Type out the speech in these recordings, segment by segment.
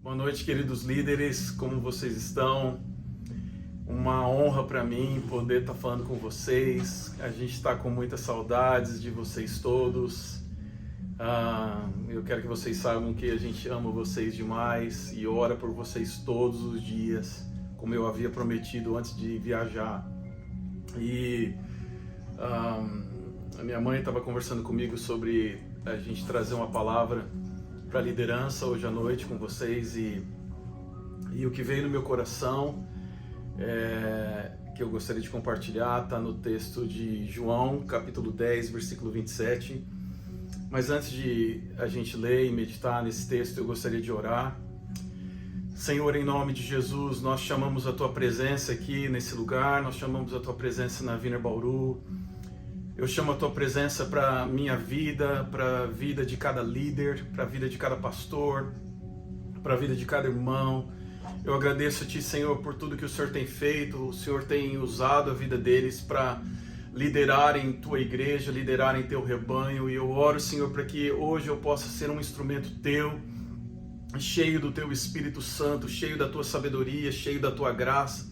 Boa noite, queridos líderes, como vocês estão? Uma honra para mim poder estar falando com vocês. A gente está com muitas saudades de vocês todos. Eu quero que vocês saibam que a gente ama vocês demais e ora por vocês todos os dias, como eu havia prometido antes de viajar. E a minha mãe estava conversando comigo sobre a gente trazer uma palavra para a liderança hoje à noite com vocês, e o que veio no meu coração que eu gostaria de compartilhar está no texto de João, capítulo 10, versículo 27. Mas antes de a gente ler e meditar nesse texto, eu gostaria de orar. Senhor, em nome de Jesus, nós chamamos a Tua presença aqui nesse lugar, nós chamamos a Tua presença na Wiener Bauru. Eu chamo a Tua presença para a minha vida, para a vida de cada líder, para a vida de cada pastor, para a vida de cada irmão. Eu agradeço a Ti, Senhor, por tudo que o Senhor tem feito. O Senhor tem usado a vida deles para liderarem Tua igreja, liderarem Teu rebanho. E eu oro, Senhor, para que hoje eu possa ser um instrumento Teu, cheio do Teu Espírito Santo, cheio da Tua sabedoria, cheio da Tua graça.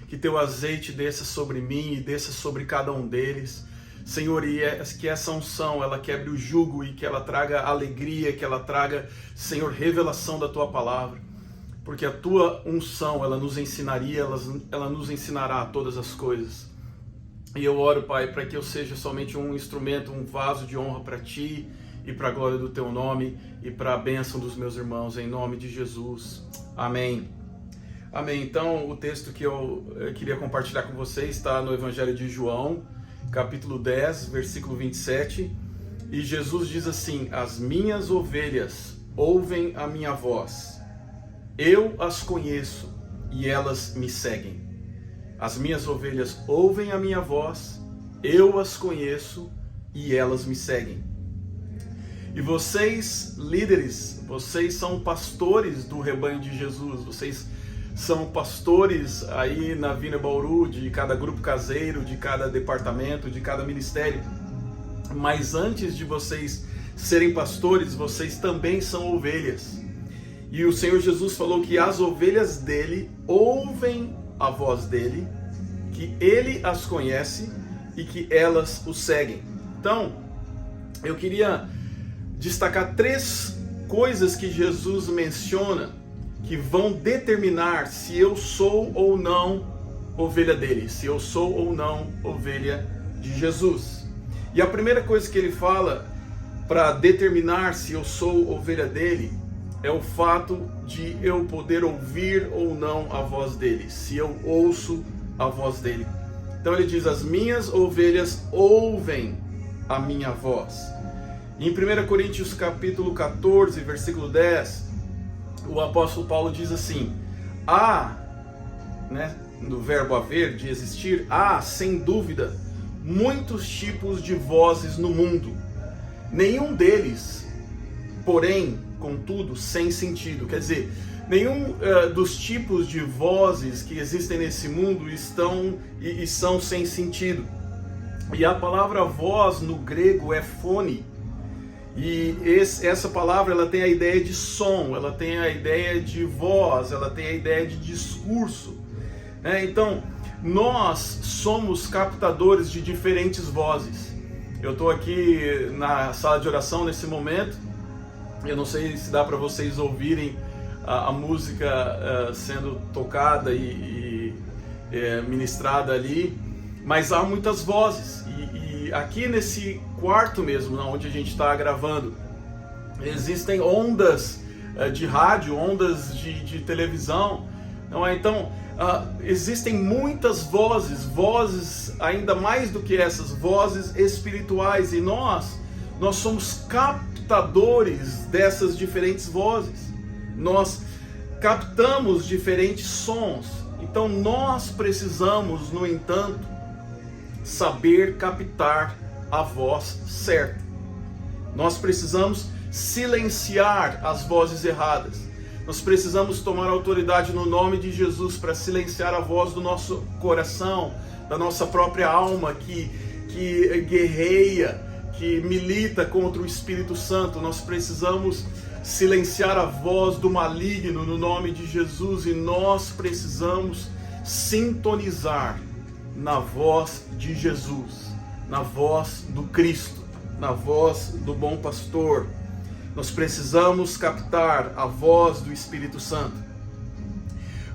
Que Teu azeite desça sobre mim e desça sobre cada um deles. Senhor, e que essa unção, ela quebre o jugo e que ela traga alegria, que ela traga, Senhor, revelação da Tua palavra. Porque a Tua unção, ela nos ensinaria, ela nos ensinará todas as coisas. E eu oro, Pai, para que eu seja somente um instrumento, um vaso de honra para Ti e para a glória do Teu nome e para a bênção dos meus irmãos, em nome de Jesus. Amém. Amém. Então, o texto que eu queria compartilhar com vocês está no Evangelho de João, capítulo 10, versículo 27, e Jesus diz assim: as minhas ovelhas ouvem a minha voz, eu as conheço e elas me seguem. As minhas ovelhas ouvem a minha voz, eu as conheço e elas me seguem. E vocês, líderes, vocês são pastores do rebanho de Jesus, vocês são pastores aí na Wiener Bauru, de cada grupo caseiro, de cada departamento, de cada ministério. Mas antes de vocês serem pastores, vocês também são ovelhas. E o Senhor Jesus falou que as ovelhas dele ouvem a voz dele, que ele as conhece e que elas o seguem. Então, eu queria destacar 3 coisas que Jesus menciona que vão determinar se eu sou ou não ovelha dele, se eu sou ou não ovelha de Jesus. E a primeira coisa que ele fala para determinar se eu sou ovelha dele é o fato de eu poder ouvir ou não a voz dele, se eu ouço a voz dele. Então ele diz: as minhas ovelhas ouvem a minha voz. Em 1 Coríntios capítulo 14, versículo 10, o apóstolo Paulo diz assim: no verbo haver, de existir, há, sem dúvida, muitos tipos de vozes no mundo. Nenhum deles, porém, contudo, sem sentido. Quer dizer, nenhum dos tipos de vozes que existem nesse mundo são sem sentido. E a palavra voz no grego é fone. E essa palavra, ela tem a ideia de som, ela tem a ideia de voz, ela tem a ideia de discurso. Então, nós somos captadores de diferentes vozes. Eu estou aqui na sala de oração nesse momento. Eu não sei se dá para vocês ouvirem a música sendo tocada e ministrada ali, mas há muitas vozes. E aqui nesse quarto mesmo, onde a gente está gravando, existem ondas de rádio, ondas de televisão. Então, existem muitas vozes ainda mais do que essas, vozes espirituais, e nós somos captadores dessas diferentes vozes. Nós captamos diferentes sons. Então nós precisamos, no entanto, saber captar a voz certa. Nós precisamos silenciar as vozes erradas. Nós precisamos tomar autoridade no nome de Jesus para silenciar a voz do nosso coração, da nossa própria alma que guerreia, que milita contra o Espírito Santo. Nós precisamos silenciar a voz do maligno no nome de Jesus, e nós precisamos sintonizar na voz de Jesus, na voz do Cristo, na voz do bom pastor. Nós precisamos captar a voz do Espírito Santo.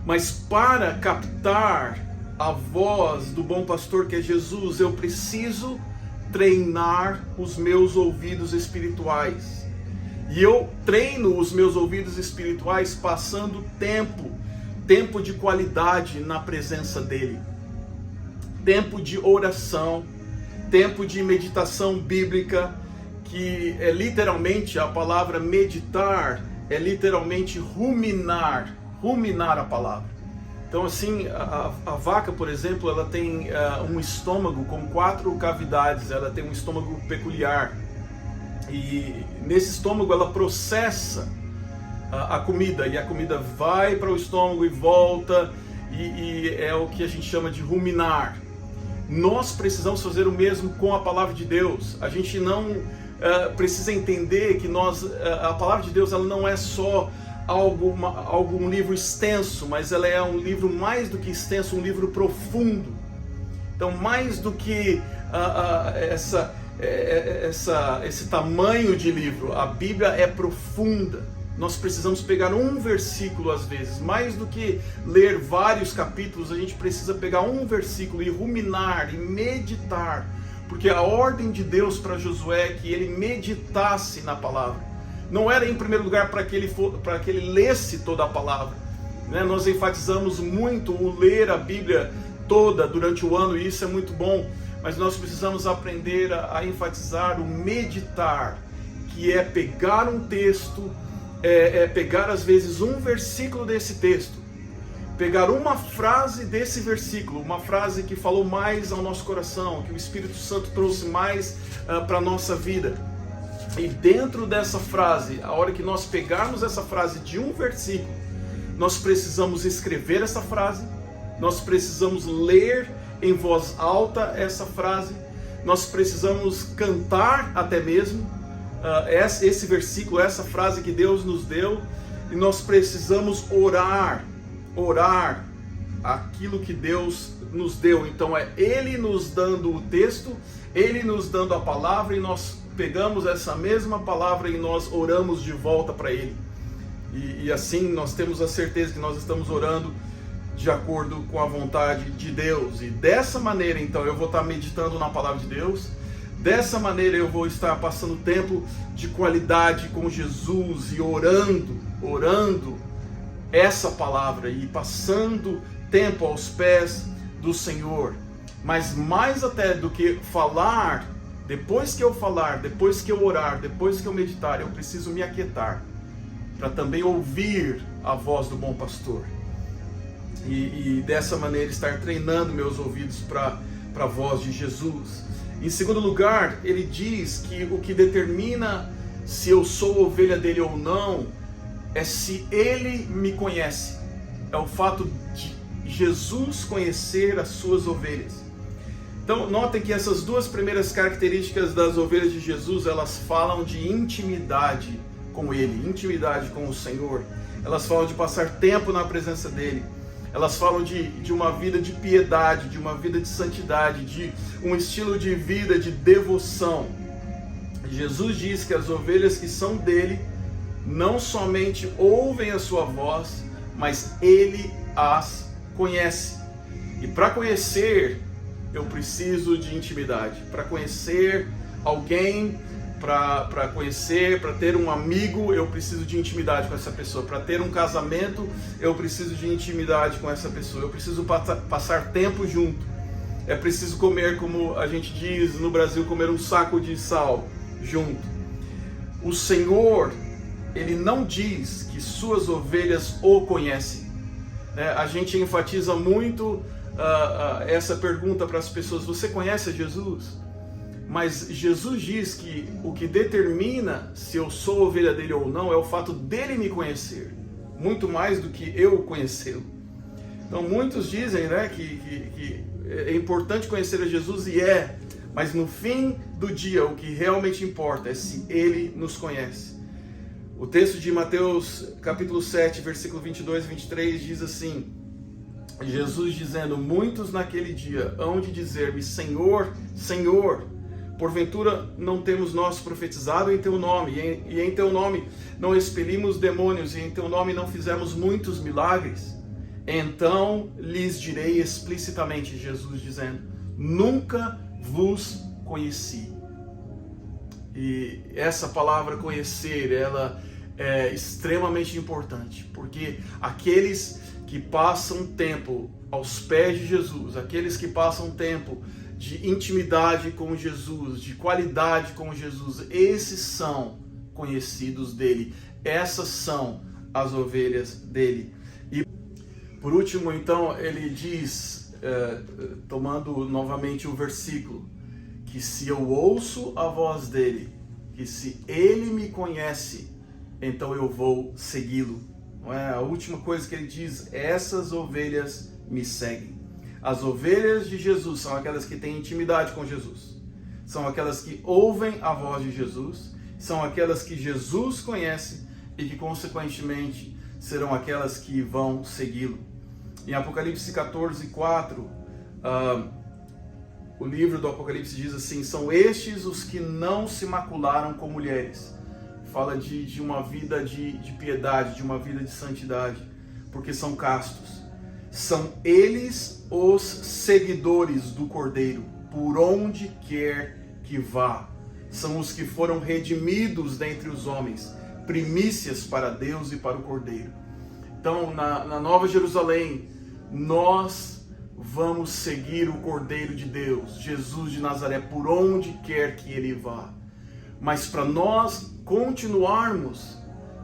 Mas para captar a voz do bom pastor, que é Jesus, eu preciso treinar os meus ouvidos espirituais. E eu treino os meus ouvidos espirituais passando tempo de qualidade na presença dele. Tempo de oração, tempo de meditação bíblica, que é literalmente, a palavra meditar é literalmente ruminar a palavra. Então assim, a vaca, por exemplo, ela tem um estômago com 4 cavidades, ela tem um estômago peculiar, e nesse estômago ela processa a comida, e a comida vai para o estômago e volta, e é o que a gente chama de ruminar. Nós precisamos fazer o mesmo com a palavra de Deus. A gente não precisa entender que a palavra de Deus, ela não é só um livro extenso, mas ela é um livro mais do que extenso, um livro profundo. Então, mais do que esse tamanho de livro, a Bíblia é profunda. Nós precisamos pegar um versículo às vezes, mais do que ler vários capítulos, a gente precisa pegar um versículo e ruminar e meditar, porque a ordem de Deus para Josué é que ele meditasse na palavra. Não era em primeiro lugar para que ele lesse toda a palavra, né? Nós enfatizamos muito o ler a Bíblia toda durante o ano, e isso é muito bom, mas nós precisamos aprender a enfatizar o meditar, que é pegar um texto, pegar às vezes um versículo desse texto, pegar uma frase desse versículo, uma frase que falou mais ao nosso coração, que o Espírito Santo trouxe mais para a nossa vida. E dentro dessa frase, a hora que nós pegarmos essa frase de um versículo, nós precisamos escrever essa frase, nós precisamos ler em voz alta essa frase, nós precisamos cantar até mesmo esse versículo, essa frase que Deus nos deu, e nós precisamos orar aquilo que Deus nos deu. Então é Ele nos dando o texto, Ele nos dando a palavra, e nós pegamos essa mesma palavra e nós oramos de volta para Ele. E assim nós temos a certeza que nós estamos orando de acordo com a vontade de Deus. E dessa maneira, então, eu vou estar meditando na palavra de Deus. Dessa maneira eu vou estar passando tempo de qualidade com Jesus e orando essa palavra e passando tempo aos pés do Senhor. Mas mais até do que falar, depois que eu falar, depois que eu orar, depois que eu meditar, eu preciso me aquietar para também ouvir a voz do bom pastor. E dessa maneira estar treinando meus ouvidos para a voz de Jesus. Em segundo lugar, ele diz que o que determina se eu sou ovelha dele ou não é se ele me conhece. É o fato de Jesus conhecer as suas ovelhas. Então, notem que essas duas primeiras características das ovelhas de Jesus, elas falam de intimidade com ele, intimidade com o Senhor. Elas falam de passar tempo na presença dele. Elas falam de uma vida de piedade, de uma vida de santidade, de um estilo de vida de devoção. Jesus diz que as ovelhas que são dele não somente ouvem a sua voz, mas ele as conhece. E para conhecer, eu preciso de intimidade. Para conhecer alguém, para ter um amigo, eu preciso de intimidade com essa pessoa. Para ter um casamento, eu preciso de intimidade com essa pessoa. Eu preciso passar tempo junto. É preciso comer, como a gente diz no Brasil, comer um saco de sal junto. O Senhor, Ele não diz que suas ovelhas o conhecem. A gente enfatiza muito essa pergunta para as pessoas: você conhece Jesus? Mas Jesus diz que o que determina se eu sou ovelha dele ou não é o fato dele me conhecer, muito mais do que eu conhecê-lo. Então muitos dizem, né, que é importante conhecer a Jesus, e mas no fim do dia o que realmente importa é se ele nos conhece. O texto de Mateus capítulo 7, versículo 22 e 23 diz assim: Jesus dizendo: muitos naquele dia hão de dizer-me, Senhor, Senhor, porventura não temos nós profetizado em teu nome, e em teu nome não expelimos demônios, e em teu nome não fizemos muitos milagres? Então lhes direi explicitamente, Jesus dizendo: nunca vos conheci. E essa palavra conhecer, ela é extremamente importante, porque aqueles que passam tempo aos pés de Jesus, aqueles que passam tempo de intimidade com Jesus, de qualidade com Jesus, esses são conhecidos dele, essas são as ovelhas dele. E por último, então, ele diz, tomando novamente o versículo, que se eu ouço a voz dele, que se ele me conhece, então eu vou segui-lo. Não é? A última coisa que ele diz: essas ovelhas me seguem. As ovelhas de Jesus são aquelas que têm intimidade com Jesus, são aquelas que ouvem a voz de Jesus, são aquelas que Jesus conhece e que consequentemente serão aquelas que vão segui-lo. Em Apocalipse 14, 4, o livro do Apocalipse diz assim: são estes os que não se macularam com mulheres. Fala de uma vida de piedade, de uma vida de santidade, porque são castos. São eles os seguidores do Cordeiro, por onde quer que vá. São os que foram redimidos dentre os homens, primícias para Deus e para o Cordeiro. Então, na Nova Jerusalém, nós vamos seguir o Cordeiro de Deus, Jesus de Nazaré, por onde quer que ele vá. Mas para nós continuarmos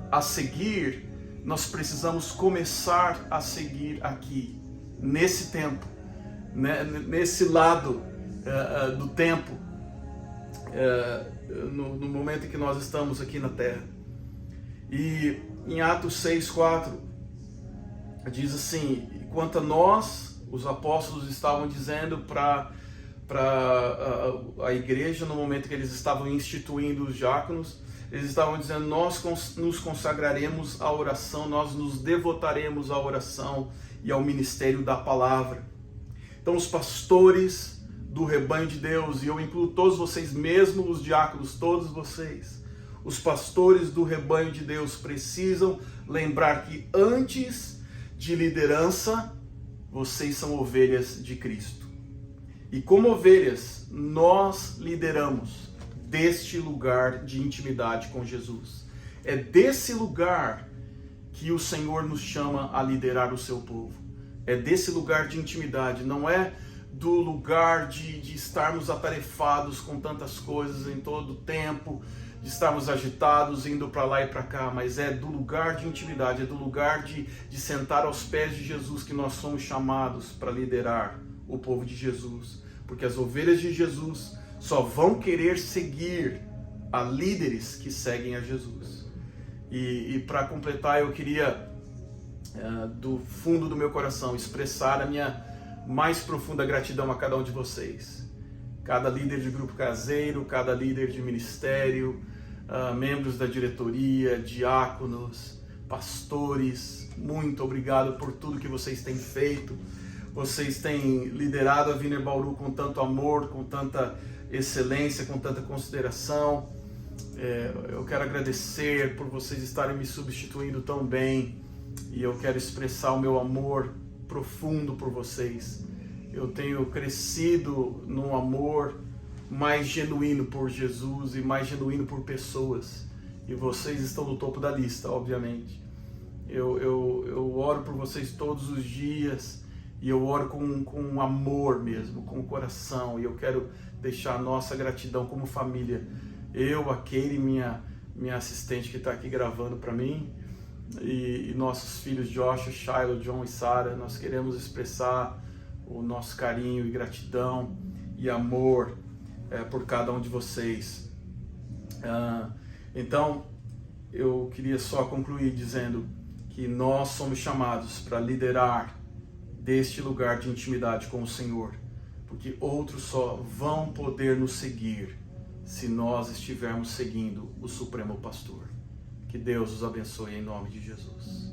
a seguir, nós precisamos começar a seguir aqui, nesse tempo, né? Nesse lado do tempo, no momento em que nós estamos aqui na Terra. E em Atos 6,4 diz assim: quanto a nós, os apóstolos estavam dizendo para a igreja, no momento que eles estavam instituindo os diáconos, eles estavam dizendo: nós nos consagraremos à oração, nós nos devotaremos à oração e ao ministério da palavra. Então os pastores do rebanho de Deus, e eu incluo todos vocês, mesmo os diáconos, todos vocês, os pastores do rebanho de Deus precisam lembrar que antes de liderança, vocês são ovelhas de Cristo. E como ovelhas, nós lideramos deste lugar de intimidade com Jesus. É desse lugar que o Senhor nos chama a liderar o seu povo. É desse lugar de intimidade, não é do lugar de estarmos atarefados com tantas coisas em todo o tempo, de estarmos agitados, indo para lá e para cá, mas é do lugar de intimidade, é do lugar de sentar aos pés de Jesus que nós somos chamados para liderar o povo de Jesus. Porque as ovelhas de Jesus só vão querer seguir a líderes que seguem a Jesus. E para completar, eu queria, do fundo do meu coração, expressar a minha mais profunda gratidão a cada um de vocês. Cada líder de grupo caseiro, cada líder de ministério, membros da diretoria, diáconos, pastores, muito obrigado por tudo que vocês têm feito. Vocês têm liderado a Wiener Bauru com tanto amor, com tanta excelência, com tanta consideração. Eu quero agradecer por vocês estarem me substituindo tão bem, e eu quero expressar o meu amor profundo por vocês. Eu tenho crescido num amor mais genuíno por Jesus e mais genuíno por pessoas, e vocês estão no topo da lista, obviamente. Eu oro por vocês todos os dias, e eu oro com amor mesmo, com o coração, e eu quero deixar a nossa gratidão como família. Eu, a Keire, minha assistente que está aqui gravando para mim, e nossos filhos Joshua, Shiloh, John e Sarah, nós queremos expressar o nosso carinho e gratidão e amor por cada um de vocês. Então, eu queria só concluir dizendo que nós somos chamados para liderar deste lugar de intimidade com o Senhor, porque outros só vão poder nos seguir se nós estivermos seguindo o Supremo Pastor. Que Deus os abençoe em nome de Jesus.